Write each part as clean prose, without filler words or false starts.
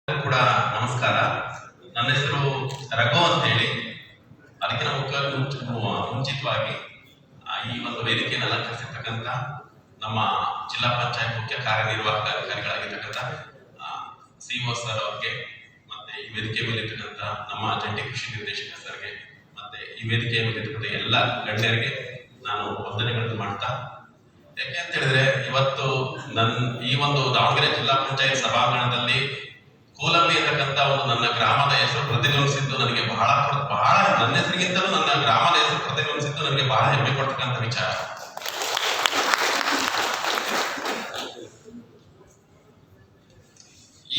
ಕೂಡ ನಮಸ್ಕಾರ. ನನ್ನ ಹೆಸರು ರಘು ಅಂತ ಹೇಳಿ. ಅದಕ್ಕಿಂತ ಮುಂಚಿತವಾಗಿ ಈ ಒಂದು ವೇದಿಕೆಯನ್ನು ಅಲಂಕರಿಸಿರ್ತಕ್ಕಂಥ ನಮ್ಮ ಜಿಲ್ಲಾ ಪಂಚಾಯತ್ ಮುಖ್ಯ ಕಾರ್ಯನಿರ್ವಾಹಕ ಅಧಿಕಾರಿಗಳಾಗಿರ್ತಕ್ಕಂಥ ಸಿಒ ಸರ್ ಅವ್ರಿಗೆ, ಮತ್ತೆ ಈ ವೇದಿಕೆ ಮೇಲೆ ಇರ್ತಕ್ಕಂಥ ನಮ್ಮ ಜಂಟಿ ಕೃಷಿ ನಿರ್ದೇಶಕ ಸರ್ಗೆ, ಮತ್ತೆ ಈ ವೇದಿಕೆಯ ಮೇಲೆ ಇರ್ತಕ್ಕಂಥ ಎಲ್ಲ ಗಣ್ಯರಿಗೆ ನಾನು ವಂದನೆಗಳನ್ನು ಮಾಡ್ತಾ, ಯಾಕೆ ಅಂತ ಹೇಳಿದ್ರೆ ಇವತ್ತು ಈ ಒಂದು ದಾವಣಗೆರೆ ಜಿಲ್ಲಾ ಪಂಚಾಯತ್ ಸಭಾಂಗಣದಲ್ಲಿ ಕೋಲಂಬಿ ಅಂತಕ್ಕಂಥ ಒಂದು ನನ್ನ ಗ್ರಾಮದ ಹೆಸರು ಪ್ರತಿಧ್ವನಿಸಿದ್ದು ನನಗೆ ಬಹಳ ನನ್ನ ಹೆಸರಿಗಿಂತಲೂ ನನ್ನ ಗ್ರಾಮದ ಹೆಸರು ಪ್ರತಿಧ್ವನಿಸಿದ್ದು ನನಗೆ ಬಹಳ ಹೆಮ್ಮೆ ಕೊಡ್ತಕ್ಕಂಥ ವಿಚಾರ.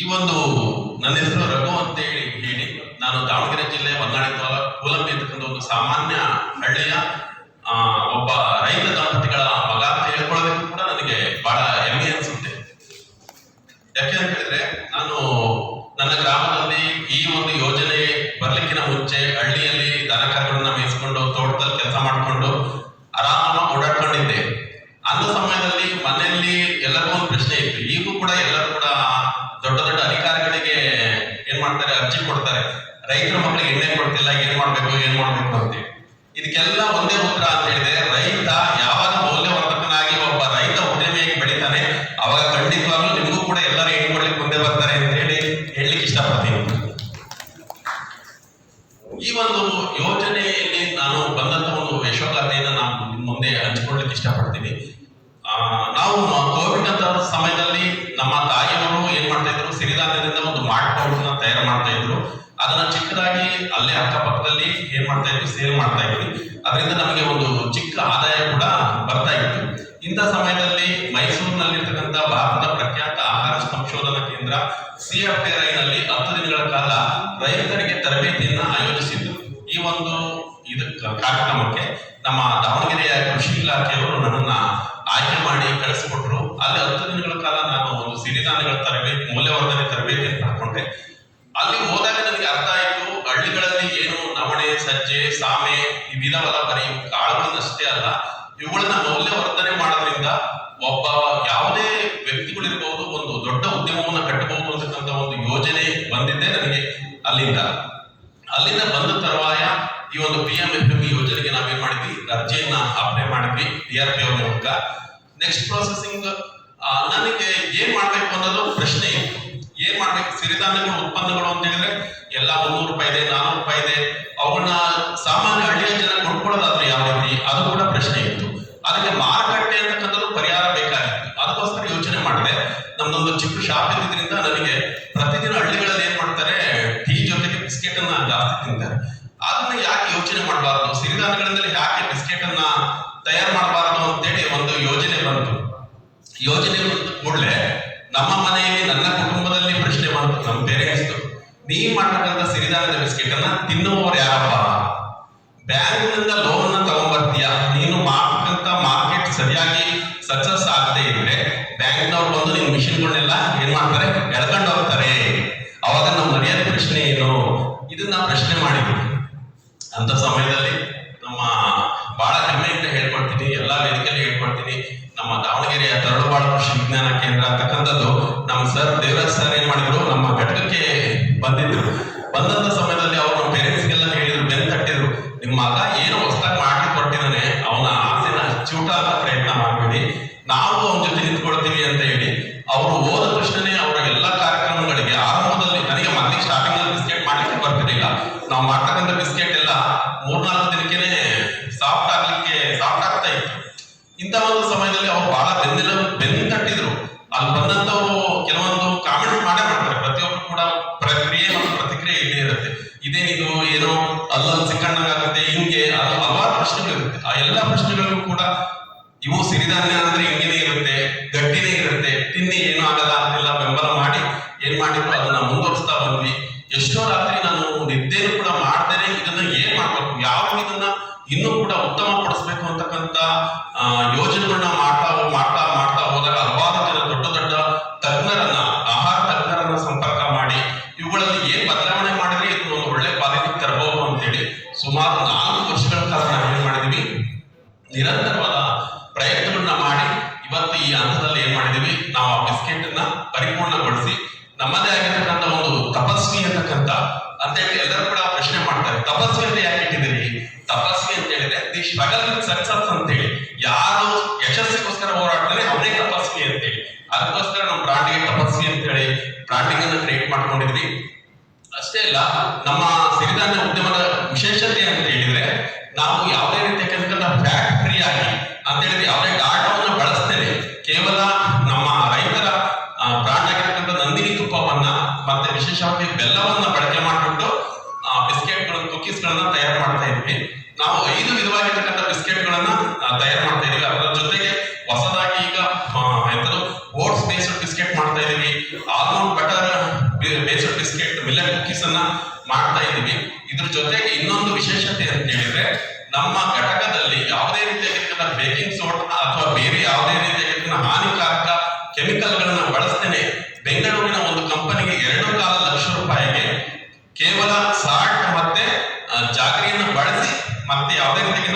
ಈ ಒಂದು ನನ್ನ ಹೆಸರು ರಘು ಅಂತ ಹೇಳಿ ನಾನು ದಾವಣಗೆರೆ ಜಿಲ್ಲೆ ಹೊನ್ನಾಳಿ ಕೋಲಂಬಿ ಅಂತಕ್ಕಂಥ ಒಂದು ಸಾಮಾನ್ಯ ಹಳ್ಳಿಯ ಒಬ್ಬ ರೈತ ದಂಪತಿಗಳ ಮಗ ಅಂತ ಹೇಳ್ಕೊಳ್ಳೋದಕ್ಕೂ ಕೂಡ ನನಗೆ ಬಹಳ ಹೆಮ್ಮೆ ಅನ್ಸುತ್ತೆ. ಯಾಕೆ ಅಂತ ಹೇಳಿದ್ರೆ ನಾನು ನನ್ನ ಗ್ರಾಮದಲ್ಲಿ ಈ ಒಂದು ಯೋಜನೆ ಬರ್ಲಿಕ್ಕಿನ ಮುಂಚೆ ಹಳ್ಳಿಯಲ್ಲಿ ದನ ಕರುಗಳನ್ನ ಮೇಯಿಸ್ಕೊಂಡು ತೋಟದಲ್ಲಿ ಕೆಲಸ ಮಾಡಿಕೊಂಡು ಆರಾಮಾಗಿ ಓಡಾಡ್ಕೊಂಡಿದ್ದೆ. ಅಂದ ಸಮಯದಲ್ಲಿ ಮನೆಯಲ್ಲಿ ಎಲ್ಲರಿಗೂ ಒಂದು ಪ್ರಶ್ನೆ ಇತ್ತು. ಈಗೂ ಕೂಡ ಎಲ್ಲರೂ ಕೂಡ ದೊಡ್ಡ ದೊಡ್ಡ ಅಧಿಕಾರಿಗಳಿಗೆ ಏನ್ ಮಾಡ್ತಾರೆ, ಅರ್ಜಿ ಕೊಡ್ತಾರೆ, ರೈತರ ಮಕ್ಕಳಿಗೆ ಎಣ್ಣೆ ಕೊಡ್ತಿಲ್ಲ, ಏನ್ ಮಾಡ್ಬೇಕು ಅಂತ. ಇದಕ್ಕೆಲ್ಲ ಒಂದೇ ಉತ್ತರ ಅಂತ ಹೇಳಿದ್ರೆ, ರೈತ ಯಾವಾಗ ಮೌಲ್ಯವರ್ಧಕನಾಗಿ ಒಬ್ಬ ರೈತ ಉದ್ಯಮಿಯಾಗಿ ಬೆಳಿತಾನೆ, ಅವಾಗ ಖಂಡಿತವಾಗ್ಲೂ ನಿಮಗೂ ಕೂಡ ಎಲ್ಲರೂ ಎಣ್ಣೆ ಕೊಡ್ಲಿಕ್ಕೆ ಮುಂದೆ ಬರ್ತಾರೆ ಅಂತ ಹೇಳಲಿಕ್ಕೆ ಇಷ್ಟಪಡ್ತೀನಿ. ಈ ಒಂದು ಯೋಜನೆಯಲ್ಲಿ ನಾನು ಬಂದಂತ ಒಂದು ಯಶೋಗಾಥೆಯನ್ನು ನಾನು ಮುಂದೆ ಹಂಚಿಕೊಳ್ಳಲಿಕ್ಕೆ ಇಷ್ಟಪಡ್ತೀನಿ. ನಾವು ಕೋವಿಡ್ ಅಂತ ಸಮಯದಲ್ಲಿ ನಮ್ಮ ತಾಯಿಯವರು ಏನ್ ಮಾಡ್ತಾ ಇದ್ರು, ಸಿರಿಧಾನ್ಯದಿಂದ ಒಂದು ಮಾಲ್ಟ್ ಪೌಡರ್ನ ತಯಾರು ಮಾಡ್ತಾ ಇದ್ರು. ಅದನ್ನ ಚಿಕ್ಕದಾಗಿ ಅಲ್ಲೇ ಅಕ್ಕಪಕ್ಕದಲ್ಲಿ ಏನ್ ಮಾಡ್ತಾ ಇದ್ವಿ, ಸೇಲ್ ಮಾಡ್ತಾ ಇದ್ವಿ. ಅದರಿಂದ ನಮಗೆ ಒಂದು ಚಿಕ್ಕ ಆದಾಯ ಕೂಡ ಬರ್ತಾ ಇತ್ತು. ಇಂಥ ಸಮಯದಲ್ಲಿ ಮೈಸೂರಿನಲ್ಲಿರ್ತಕ್ಕಂಥ ಭಾರತದ ಪ್ರಖ್ಯಾತ ಆಹಾರ ಸಂಶೋಧನಾ ಕೇಂದ್ರ CFTRI ನಲ್ಲಿ 10 ದಿನಗಳ ಕಾಲ ರೈತರಿಗೆ ತರಬೇತಿಯನ್ನ ಆಯೋಜಿಸಿದ್ರು. ಈ ಒಂದು ಕಾರ್ಯಕ್ರಮಕ್ಕೆ ನಮ್ಮ ದಾವಣಗೆರೆಯ ಕೃಷಿ ಇಲಾಖೆಯವರು ನನ್ನನ್ನ ಆಯ್ಕೆ ಮಾಡಿ ಕಳಿಸಿಕೊಟ್ರು. ಅಲ್ಲಿ 10 ದಿನಗಳ ಕಾಲ ನಾನು ಒಂದು ಸಿರಿಧಾನ್ಯಗಳ ತರಬೇತಿ, ಮೌಲ್ಯವರ್ಧನೆ ತರಬೇತಿಯನ್ನು ಪಡ್ಕೊಂಡೆ. ಅಲ್ಲಿ ಹೋದಾಗ ನನಗೆ ಅರ್ಥ ಆಯಿತು, ಹಳ್ಳಿಗಳಲ್ಲಿ ಏನು ನವಣೆ, ಸಜ್ಜೆ, ಸಾಮೆ ಈ ವಿಧವಲ್ಲ, ಬರೀ ಕಾಳುಗಳನ್ನಷ್ಟೇ ಅಲ್ಲ, ಇವುಗಳನ್ನ ಮೌಲ್ಯವರ್ಧನೆ ಮಾಡೋದ್ರಿಂದ ಒಬ್ಬ ಯಾವುದೇ ವ್ಯಕ್ತಿಗಳಿರ್ಬಹುದು ಒಂದು ದೊಡ್ಡ ಉದ್ಯಮವನ್ನು ಕಟ್ಟಬಹುದು ಅಂತಕ್ಕಂಥ ಒಂದು ಯೋಜನೆ ಬಂದಿದ್ದೆ ನನಗೆ. ಅಲ್ಲಿಂದ ಬಂದ ತರುವಾಯ ಈ ಒಂದು PMFME ಯೋಜನೆಗೆ ನಾವೇನ್ ಮಾಡಿದ್ವಿ, ಅರ್ಜಿಯನ್ನ ಅಪ್ಲೈ ಮಾಡಿದ್ವಿ DRP ಅವ್ರ ಮೂಲಕ. ನೆಕ್ಸ್ಟ್ ಪ್ರೊಸೆಸಿಂಗ್ ನನಗೆ ಏನ್ ಮಾಡ್ಬೇಕು ಅನ್ನೋದು ಪ್ರಶ್ನೆ ಇತ್ತು. ಏನ್ ಮಾಡ್ಬೇಕು, ಸಿರಿಧಾನ್ಯಗಳು ಉತ್ಪನ್ನಗಳು ಅಂತ ಹೇಳಿದ್ರೆ ಎಲ್ಲ 300 ರೂಪಾಯಿ ಇದೆ, 400 ರೂಪಾಯಿ ಇದೆ. ಅವುಗಳನ್ನ ಸಾಮಾನ್ಯ ಹಳ್ಳಿಯ ಜನ ಕೊಂಡ್ಕೊಳ್ಳೋದಾದ್ರೆ ಯಾವ ರೀತಿ, ಅದು ಕೂಡ ಪ್ರಶ್ನೆ ಇತ್ತು. ಅದಕ್ಕೆ ಮಾರುಕಟ್ಟೆ ಅಂತಕ್ಕಂಥದ್ದು ಪರಿಹಾರ ಬೇಕಾಗಿತ್ತು. ಅದಕ್ಕೋಸ್ಕರ ಯೋಚನೆ ಮಾಡಿದೆ. ನಮ್ದೊಂದು ಚಿಕ್ಕ ಶಾಪ್ ಇದ್ದಿದ್ರಿಂದ ನನಗೆ ಪ್ರತಿದಿನ ಹಳ್ಳಿಗಳಲ್ಲಿ ಏನ್ ಮಾಡ್ತಾರೆ, ಟೀ ಜೊತೆಗೆ ಬಿಸ್ಕೆಟ್ ಅನ್ನ ಜಾಸ್ತಿ ತಿಂತಾರೆ. ಅದನ್ನ ಯಾಕೆ ಯೋಚನೆ ಮಾಡಬಾರ್ದು, ಸಿರಿಧಾನ್ಯಗಳಿಂದಲೇ ಯಾಕೆ ಬಿಸ್ಕೆಟ್ ಅನ್ನ ತಯಾರು ಮಾಡಬಾರ್ದು ಅಂತೇಳಿ ಒಂದು ಯೋಜನೆ ಬಂತು. ಯೋಜನೆ ಬಂದ ಕೂಡಲೇ ನಮ್ಮ ಮನೆಯಲ್ಲಿ, ನನ್ನ ಕುಟುಂಬದಲ್ಲಿ ಪ್ರಶ್ನೆ ಬಂತು ನಮ್ಮ ಪೇರೆಂಟ್ಸ್, ನೀವ್ ಮಾಡ್ತಕ್ಕಂಥ ಸಿರಿಧಾನ್ಯದ ಬಿಸ್ಕೆಟ್ ಅನ್ನ ತಿನ್ನುವವರು ಯಾರಪ್ಪ? ಬ್ಯಾಂಕ್ನಿಂದ ಲೋನ್ ತಗೊಂಡ್ಬರ್ತೀಯ, ನೀನು ಮಾಡ್ತಕ್ಕಂಥ ಮಾರ್ಕೆಟ್ ಸರಿಯಾಗಿ ಸಕ್ಸಸ್ ಆಗದೆ ಇದ್ರೆ ಬ್ಯಾಂಕ್ನವ್ರು ಬಂದು ನಿನ್ ಮಿಷಿನ್ಗಳನ್ನೆಲ್ಲ ಏನ್ ಮಾಡ್ತಾರೆ, ಎಳ್ಕೊಂಡು ಹೋಗ್ತಾರೆ. ಅವಾಗ ನಾವು ಮರ್ಯಾದೆ ಪ್ರಶ್ನೆ ಏನು, ಇದನ್ನ ಪ್ರಶ್ನೆ ಮಾಡಿದ್ವಿ. ಅಂತ ಸಮಯದಲ್ಲಿ ನಮ್ಮ ಬಹಳ ಹೆಮ್ಮೆಯಿಂದ ಹೇಳ್ಕೊಳ್ತೀನಿ, ಎಲ್ಲಾ ವೇದಿಕೆಯಲ್ಲಿ ಹೇಳ್ಕೊಳ್ತೀನಿ, ನಮ್ಮ ದಾವಣಗೆರೆಯ ತರಳುಬಾಳು ಕೃಷಿ ವಿಜ್ಞಾನ ಕೇಂದ್ರ ಅಂತಕ್ಕಂಥದ್ದು ನಮ್ಮ ಸರ್ ದೇವರಾಜ್ ಸರ್ ಏನ್ ಮಾಡಿದ್ರು, ನಮ್ಮ ಘಟಕಕ್ಕೆ ಬಂದಿದ್ರು. ಬಂದಂತ ಸಮಯದಲ್ಲಿ ಅವರು ನಮ್ಮ ಪೇರೆಂಟ್ಸ್ಗೆಲ್ಲ ಹೇಳಿದ್ರು, ಬೆನ್ ತಟ್ಟಿದ್ರು, ನಿಮ್ಮ ಮಗ ಏನೋ ಹೊಸದಾಗಿ ಮಾಡಿ ಕೊಟ್ಟಿದ್ದಾನೆ, ಅವನ ಆಸೆನ ಚೂಟ ಅಂತ ಪ್ರಯತ್ನ ಮಾಡಬೇಡಿ, ನಾವು ಅವನ ಜೊತೆ ನಿಂತ್ಕೊಳ್ತೀವಿ ಅಂತ ಹೇಳಿ. ಅವರು ಹೋದ ತಕ್ಷಣನೇ ಅವರ ಎಲ್ಲಾ ಕಾರ್ಯಕ್ರಮಗಳಿಗೆ ಆರಂಭದಲ್ಲಿ, ನನಗೆ ಮೊದಲಿಗೆ ಸ್ಟಾರ್ಟಿಂಗ್ ಅಲ್ಲಿ ಬಿಸ್ಕೆಟ್ ಮಾಡ್ಲಿಕ್ಕೆ ಬರ್ತಿರ್ಲಿಲ್ಲ. ನಾವು ಮಾಡ್ತಕ್ಕಂಥ ಬಿಸ್ಕೆಟ್ ಎಲ್ಲ 3-4 ದಿನಕ್ಕೆ ಸಾಫ್ಟ್ ಆಗ್ತಾ ಇತ್ತು. ಇಂಥ ಒಂದು ಸಮಯದಲ್ಲಿ ಅವ್ರು ಬಹಳ ಬೆನ್ನು ತಟ್ಟಿದ್ರು. ಅಲ್ಲಿ ಬಂದಂತವ್ರು ಕೆಲವೊಂದು ಕಾಮೆಂಟ್ಸ್ ಮಾಡ್ತಾರೆ. ಪ್ರತಿಯೊಬ್ಬರು ಕೂಡ ಪ್ರಕ್ರಿಯೆ ಮತ್ತು ಪ್ರತಿಕ್ರಿಯೆ ಇದ್ದೇ ಇರುತ್ತೆ. ಇದೇನಿದು, ಏನೋ ಅಲ್ಲಲ್ಲಿ ಸಿಕ್ಕಣ್ಣಾಗುತ್ತೆ, ಹಿಂಗೆ ಹಲವಾರು ಪ್ರಶ್ನೆಗಳು ಇರುತ್ತೆ. ಆ ಎಲ್ಲಾ ಪ್ರಶ್ನೆಗಳಿಗೂ ಕೂಡ ಇವು ಸಿರಿಧಾನ್ಯ ಅಂದ್ರೆ ಹಿಂಗೇನೆ ಇರುತ್ತೆ, ಗಟ್ಟಿನೇ ಇರುತ್ತೆ, ತಿನ್ನಿ ಏನೂ ಆಗಲ್ಲ ಅಂತೆಲ್ಲ ಬೆಂಬಲ ಮಾಡಿ ಏನ್ ಮಾಡಿದ್ರು, ಅದನ್ನ ಮುಂದುವರಿಸ್ತಾ ಬಂದ್ವಿ. ಎಷ್ಟೋ ರಾತ್ರಿ ನಾನು ನಿದ್ದೆನೂ ಕೂಡ ಮಾಡ್ದೇನೆ ಇದನ್ನ ಏನ್ ಮಾಡ್ಬೇಕು, ಯಾವ ಇದನ್ನ ಇನ್ನೂ ಕೂಡ ಉತ್ತಮ ಪಡಿಸ್ಬೇಕು ಅಂತಕ್ಕಂಥ ಯೋಜನೆಗಳನ್ನ ಮಾಡ್ತಾ ಹೋದಾಗ ಹಲವಾರು ಜನ ದೊಡ್ಡ ತಜ್ಞರನ್ನ, ಆಹಾರ ತಜ್ಞರನ್ನ ಸಂಪರ್ಕ ಮಾಡಿ ಇವುಗಳಲ್ಲಿ ಏನ್ ಬದಲಾವಣೆ ಮಾಡಿದ್ರೆ ಇದು ಒಂದು ಒಳ್ಳೆ ಕ್ವಾಲಿಟಿ ತರಬಹುದು ಅಂತೇಳಿ ಸುಮಾರು 4 ವರ್ಷಗಳ ಕಾಲ ನಾವು ಏನ್ ಮಾಡಿದ್ವಿ, ನಿರಂತರವಾದ ಪ್ರಯತ್ನಗಳನ್ನ ಮಾಡಿ ಇವತ್ತು ಈ ಹಂತದಲ್ಲಿ ಏನ್ ಮಾಡಿದೀವಿ, ನಾವು ಆ ಬಿಸ್ಕೆಟ್ ಅನ್ನ ಪರಿಪೂರ್ಣಗೊಳಿಸಿ ನಮ್ಮದೇ ಆಗಿರ್ತಕ್ಕಂಥ ಒಂದು ಅಂತ ಹೇಳಿ ಎಲ್ಲರೂ ಕೂಡ ಪ್ರಶ್ನೆ ಮಾಡ್ತಾರೆ. ತಪಸ್ವಿ ಅಂತ ಯಾಕೆ ಇಟ್ಟಿದ್ದೀರಿ? ತಪಸ್ವಿ ಅಂತ ಹೇಳಿದ್ರೆ ದಿ ಸ್ಟ್ರಗಲ್ ವಿತ್ ಸಕ್ಸಸ್ ಅಂತ ಹೇಳಿ, ಯಾರು ಯಶಸ್ಸಿಗೋಸ್ಕರ ಹೋರಾಡ್ತಾರೆ ಅವನೇ ತಪಸ್ವಿ ಅಂತ ಹೇಳಿ. ಅದಕ್ಕೋಸ್ಕರ ನಮ್ಮ ಬ್ರಾಂಡಿಗೆ ತಪಸ್ವಿ ಅಂತ ಹೇಳಿ ಬ್ರಾಂಡಿಂಗ್ ಅನ್ನು ಕ್ರಿಯೇಟ್ ಮಾಡ್ಕೊಂಡಿದ್ವಿ. ಅಷ್ಟೇ ಅಲ್ಲ, ನಮ್ಮ ಸಿರಿಧಾನ್ಯ ಉದ್ಯಮದ ವಿಶೇಷತೆ ಅಂತ ಹೇಳಿದ್ರೆ ನಾವು ಯಾವುದೇ ರೀತಿಯಾದಂತ ಫ್ಯಾಟ್ ಫ್ರೀ ಆಗಿ ಅಂತ ಹೇಳಿದ್ರೆ ಯಾವುದೇ ಡಾಟಾವನ್ನ ಬಳಸ್ತೇನೆ, ಕೇವಲ ನಮ್ಮ ರೈತರ ಬ್ರಾಂಡ್ ಆಗಿರ್ತಕ್ಕಂಥ ನಂದಿನಿ ತುಪ್ಪವನ್ನ ಮತ್ತೆ ವಿಶೇಷವಾಗಿ ಬೆಲ್ಲವನ್ನ ಬಳಕೆ ಮಾಡಿಬಿಟ್ಟು ಬಿಸ್ಕೆಟ್ಗಳು, ಕುಕೀಸ್ಗಳನ್ನ ತಯಾರು ಮಾಡ್ತಾ ಇದ್ವಿ. ನಾವು 5 ವಿಧವಾಗಿರ್ತಕ್ಕಂಥ ಬಿಸ್ಕೆಟ್ಗಳನ್ನ ತಯಾರು ಮಾಡ್ತಾ ಇದೀವಿ. ಅದರ ಜೊತೆಗೆ ಹೊಸದಾಗಿ ಈಗ ಎಂತದು ಓಟ್ಸ್ ಬೇಸ್ಡ್ ಬಿಸ್ಕೆಟ್ ಮಾಡ್ತಾ ಇದೀವಿ, almond butter based biscuit, millet cookies ಅನ್ನ ಮಾಡ್ತಾ ಇದೀವಿ. ಇದ್ರ ಜೊತೆಗೆ ಇನ್ನೊಂದು ವಿಶೇಷತೆ ಅಂತ ಹೇಳಿದ್ರೆ ನಮ್ಮ ಘಟಕದಲ್ಲಿ ಯಾವುದೇ ರೀತಿಯಾಗಿರ್ತಕ್ಕಂಥ ಬೇಕಿಂಗ್ ಸೋಡಾ ಅಥವಾ ಬೇರೆ ಯಾವುದೇ ರೀತಿಯಾಗಿರ್ತಕ್ಕಂಥ ಹಾನಿಕಾರಕ ಕೆಮಿಕಲ್ಗಳನ್ನ ಬಳಸ್ತೇನೆ. ಬೆಂಗಳೂರಿನ ಒಂದು ಕಂಪನಿಗೆ 2.25 ಲಕ್ಷ ರೂಪಾಯಿಗೆ ಕೇವಲ ಸಾಲ್ಟ್ ಮತ್ತೆ ಜಾಗರಿಯನ್ನು ಬಳಸಿ ಮತ್ತೆ ಯಾವುದೇ ರೀತಿಯ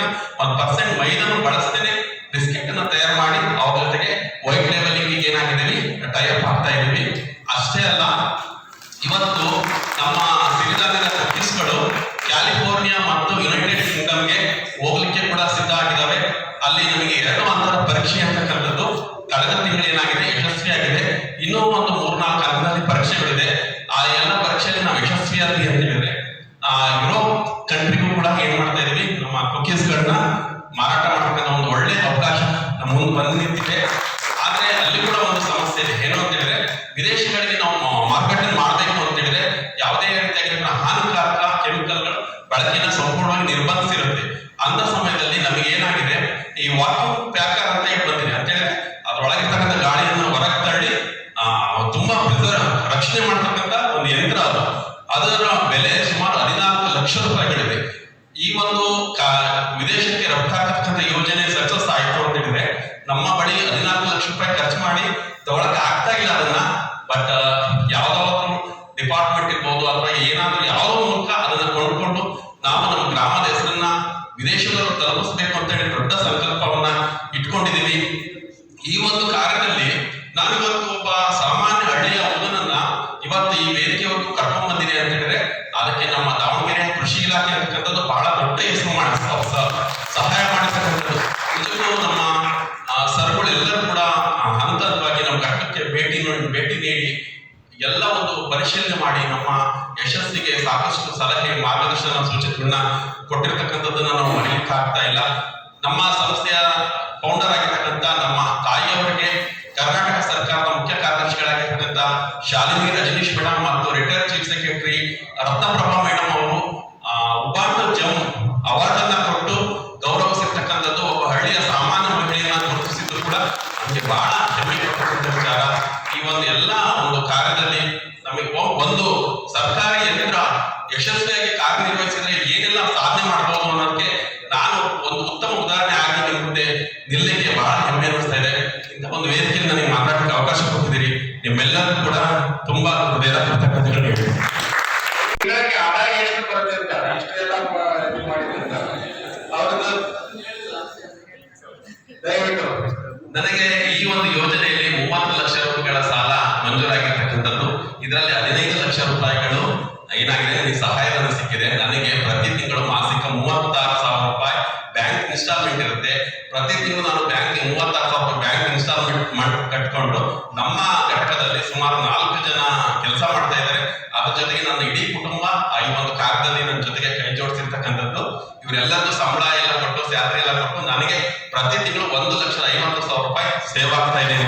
1% ಮೈದನ್ನು ಬಳಸ್ತೇನೆ ಬಿಸ್ಕೆಟ್ ಅನ್ನ ತಯಾರು ಮಾಡಿ ಅವ್ರ ಜೊತೆಗೆ ವೈಟ್ ಲೇಬಲಿಂಗ್ ಏನಾಗಿದ್ದೀವಿ ಟೈಅಪ್ ಆಗ್ತಾ ಇದೀವಿ. ಅಷ್ಟೇ ಅಲ್ಲ, ಇವತ್ತು ನಮ್ಮ ಸಿರಿಧಾನ್ಯದ ಕುಕೀಸ್ಗಳು ಕ್ಯಾಲಿಫೋರ್ನಿಯಾ ಮತ್ತು ಯುನೈಟೆಡ್ ಕಿಂಗ್ಡಮ್ಗೆ ಹೋಗ್ಲಿಕ್ಕೆ ಕೂಡ ಸಿದ್ಧ ಆಗಿದ್ದಾವೆ. ಅಲ್ಲಿ ನಮಗೆ 2 ಹಂತದ ಪರೀಕ್ಷೆ ಅಂತಕ್ಕಂಥದ್ದು ಕಳೆದ ತಿಂಗಳು ಏನಾಗಿದೆ ಯಶಸ್ವಿಯಾಗಿದೆ. ಇನ್ನೂ ಒಂದು 3-4 ಹಂತದಲ್ಲಿ ಪರೀಕ್ಷೆಗಳಿದೆ. ಆ ಎಲ್ಲ ಪರೀಕ್ಷೆಯಲ್ಲಿ ನಾವು ಯಶಸ್ವಿಯಾಗಿ ಅಂತ ಹೇಳಿದ್ರೆ ಯುರೋಪ್ ಕಂಟ್ರಿಗೂ ಕೂಡ ಏನ್ ಮಾಡ್ತಾ ಇದೀವಿ, ನಮ್ಮ ಕುಕೀಸ್ಗಳನ್ನ ಮಾರಾಟ ಮಾಡತಕ್ಕಂಥ ಒಂದು ಒಳ್ಳೆ ಅವಕಾಶ ನಮ್ಮ ಮುಂದೆ ಬಂದು ನಿಂತಿದೆ. ಆದ್ರೆ ಅಲ್ಲಿ ಕೂಡ ಒಂದು ಸಮಸ್ಯೆ ಇದೆ. ಏನು ಅಂತ ಹೇಳಿದ್ರೆ ವಿದೇಶಗಳಿಗೆ ನಾವು ಮಾರ್ಕೆಟಿಂಗ್ ಮಾಡಬೇಕು ಅಂತ ಹೇಳಿದ್ರೆ ಯಾವುದೇ ರೀತಿಯಾಗಿರೋ ಹಾನಿಕಾರಕ ಕೆಮಿಕಲ್ಗಳು ಬಳಕೆಯನ್ನು ಸಂಪೂರ್ಣವಾಗಿ ನಿರ್ಬಂಧಿಸಿರುತ್ತೆ. ಅಂತ ಸಮಯದಲ್ಲಿ ನಮಗೆ ಏನಾಗಿದೆ, ಈ ವಾಕ್ಯೂಮ್ ಪ್ಯಾಕರ್ ಅಂತ ಹೇಳಿ ಬಂದಿದೆ ಅಂತ ಹೇಳಿದ್ರೆ ಅದರೊಳಗಿರ್ತಕ್ಕಂಥ ಗಾಳಿಯನ್ನು ಹೊರಗೆ ತಳ್ಳಿ ತುಂಬಾ ರಕ್ಷಣೆ ಮಾಡ್ತಕ್ಕಂಥ ಒಂದು ಯಂತ್ರ ಅದು. ಅದರ ಬೆಲೆ ಸುಮಾರು 14 ಲಕ್ಷ ರೂಪಾಯಿಗಳಿದೆ. ಈ ಒಂದು ವಿದೇಶಕ್ಕೆ ರಫ್ತಾಗ್ತಕ್ಕಂಥ ಯೋಜನೆ ಸಕ್ಸಸ್ ಆಯ್ತು ಅಂತ ಹೇಳಿದ್ರೆ ನಮ್ಮ ಬಳಿ 14 ಲಕ್ಷ ರೂಪಾಯಿ ಖರ್ಚು ಮಾಡಿ ತಗೊಳಕ್ಕೆ ಆಗ್ತಾ ಇಲ್ಲ ಅದನ್ನ. ಬಟ್ ಯಾವ್ದಾದ್ರು ಡಿಪಾರ್ಟ್ಮೆಂಟ್ ಇರ್ಬೋದು ಅಥವಾ ಏನಾದ್ರೂ ಯಾವುದೋ ಮೂಲಕ ಅದನ್ನ ಕೊಂಡ್ಕೊಂಡು ನಾವು ನಮ್ಮ ಗ್ರಾಮದ ಹೆಸರನ್ನ ವಿದೇಶದವರು ತಲುಪಿಸ್ಬೇಕು ಅಂತ ಹೇಳಿ ದೊಡ್ಡ ಸಂಕಲ್ಪವನ್ನ ಇಟ್ಕೊಂಡಿದೀವಿ. ಈ ಒಂದು ಕಾರ್ಯದಲ್ಲಿ ನಾನಿವತ್ತು ಒಬ್ಬ ಸಾಮಾನ್ಯ ಹಳ್ಳಿಯ ಹುಡುಗನನ್ನ ಇವತ್ತು ಈ ವೇದಿಕೆವರೆಗೂ ಕರ್ಕೊಂಡ್ ಬಂದಿದೆ ಅಂತ ಹೇಳಿದ್ರೆ ಅದಕ್ಕೆ ನಮ್ಮ ದಾವಣಗೆರೆ ಕೃಷಿ ಇಲಾಖೆ ಅಂತಕ್ಕಂಥದ್ದು ಬಹಳ ದೊಡ್ಡ ಹೆಸರು ಸಹಾಯ ಮಾಡಿರ್ತಕ್ಕಂಥದ್ದು. ನಿಜಕ್ಕೂ ನಮ್ಮ ಸರ್ಗಳು ಎಲ್ಲರೂ ಕೂಡ ಹಂತವಾಗಿ ನಮ್ಮ ಘಟಕಕ್ಕೆ ಭೇಟಿ ನೀಡಿ ಎಲ್ಲ ಒಂದು ಪರಿಶೀಲನೆ ಮಾಡಿ ನಮ್ಮ ಯಶಸ್ಸಿಗೆ ಸಾಕಷ್ಟು ಸಲಹೆ, ಮಾರ್ಗದರ್ಶನ, ಸೂಚನೆಗಳನ್ನ ಕೊಟ್ಟಿರ್ತಕ್ಕಂಥದ್ದನ್ನ ನಾವು ಮರೆಯಲಿಕ್ಕೆ ಆಗ್ತಾ ಇಲ್ಲ. ನಮ್ಮ ಸಂಸ್ಥೆಯ ಫೌಂಡರ್ ಆಗಿರ್ತಕ್ಕಂಥ ನಮ್ಮ ತಾಯಿಯವರಿಗೆ ಕರ್ನಾಟಕ ಸರ್ಕಾರದ ಮುಖ್ಯ ಕಾರ್ಯದರ್ಶಿಗಳಾಗಿರ್ತಕ್ಕಂಥ ಶಾಲಿನಿ ರಜನೀಶ್ ಮೇಡಮ್ ಮತ್ತು retired chief secretary Ratnaprabha madam ಅವರು ಉಬಾಂಟು ಜಮ್ ಅವಾರ್ಡ್ ಅನ್ನ ಕೊಟ್ಟು ಗೌರವಿಸಿರ್ತಕ್ಕಂಥದ್ದು. ಒಬ್ಬ ಹಳ್ಳಿಯ ಸಾಮಾನ್ಯ ಮಹಿಳೆಯನ್ನ ಗುರುತಿಸಿದ್ದು ಕೂಡ ನಮಗೆ ಬಹಳ ಹೆಮ್ಮೆ ಪಡ್ತಕ್ಕಂಥ ವಿಚಾರ. ಈ ಒಂದು ಎಲ್ಲ ಒಂದು ಕಾರ್ಯದಲ್ಲಿ ನಮಗೆ ಒಂದು ಸರ್ಕಾರಿ ಯಂತ್ರ ಯಶಸ್ವಿಯಾಗಿ ಕಾರ್ಯನಿರ್ವಹಿಸಿದ್ರೆ ಏನೆಲ್ಲ ಸಾಧನೆ ಮಾಡಬಹುದು ಅನ್ನೋದಕ್ಕೆ ನಾನು ಒಂದು ಉತ್ತಮ ಉದಾಹರಣೆ ಆಗಿ ನಿಮ್ಮ ಮುಂದೆ ನಿಲ್ಲಕ್ಕೆ ಬಹಳ ಹೆಮ್ಮೆ ಅನಿಸ್ತಾ ಇದೆ. ಇಂಥ ಒಂದು ವೇದಿಕೆಯಲ್ಲಿ ನನಗೆ ಮಾತಾಡಕ್ಕೆ ಅವಕಾಶ ಕೊಟ್ಟಿದ್ದೀರಿ. ನಿಮ್ಮೆಲ್ಲರೂ ಕೂಡ ತುಂಬಾ ಹೃದಯದ ಕೃತಜ್ಞತೆಗಳು ಹೇಳ್ತೀನಿ. ಆದಾಯ ಎಷ್ಟು ಬರುತ್ತೆ ಅಂತ ಇಷ್ಟೆಲ್ಲ ಮಾಡಿದ್ರೆ ದಯವಿಟ್ಟು ನನಗೆ ಈ ಒಂದು ಯೋಜನೆಯಲ್ಲಿ 30 ಲಕ್ಷ ರೂಪಾಯಿಗಳ ಸಾಲ ಮಂಜೂರಾಗಿರ್ತಕ್ಕಂಥದ್ದು. ಇದರಲ್ಲಿ 15 ಲಕ್ಷ ರೂಪಾಯಿಗಳು ಏನಾಗಿದೆ, ನನಗೆ ಸಹಾಯಧನ ಸಿಕ್ಕಿದೆ. ನನಗೆ ಪ್ರತಿ ತಿಂಗಳು ಮಾಸಿಕ 36,000 ರೂಪಾಯಿ ಬ್ಯಾಂಕ್ ಇನ್ಸ್ಟಾಲ್ಮೆಂಟ್ ಇರುತ್ತೆ. ಪ್ರತಿ ತಿಂಗಳು ನಾನು ಬ್ಯಾಂಕ್ 36,000 ರೂಪಾಯಿ ಬ್ಯಾಂಕ್ ಇನ್ಸ್ಟಾಲ್ಮೆಂಟ್ ಕಟ್ಕೊಂಡು ನಮ್ಮ ಘಟಕದಲ್ಲಿ ಸುಮಾರು 4 ಜನ ಕೆಲಸ ಮಾಡ್ತಾ ಇದ್ದಾರೆ. ಅದ್ರ ಜೊತೆಗೆ ನನ್ನ ಇಡೀ ಕುಟುಂಬ ಈ ಒಂದು ಕಾರ್ಯದಲ್ಲಿ ನನ್ನ ಜೊತೆಗೆ ಕೈ ಜೋಡಿಸಿರ್ತಕ್ಕಂಥದ್ದು. ಇವರೆಲ್ಲರಿಗೂ ಸಂಬಳ ಎಲ್ಲ ಕೊಟ್ಟು, ಸ್ಯಾಲರಿ ಎಲ್ಲ ಕೊಟ್ಟು ನನಗೆ ಪ್ರತಿ ತಿಂಗಳು 1,50,000 ರೂಪಾಯಿ ಸೇವ್ ಆಗ್ತಾ ಇದೆ.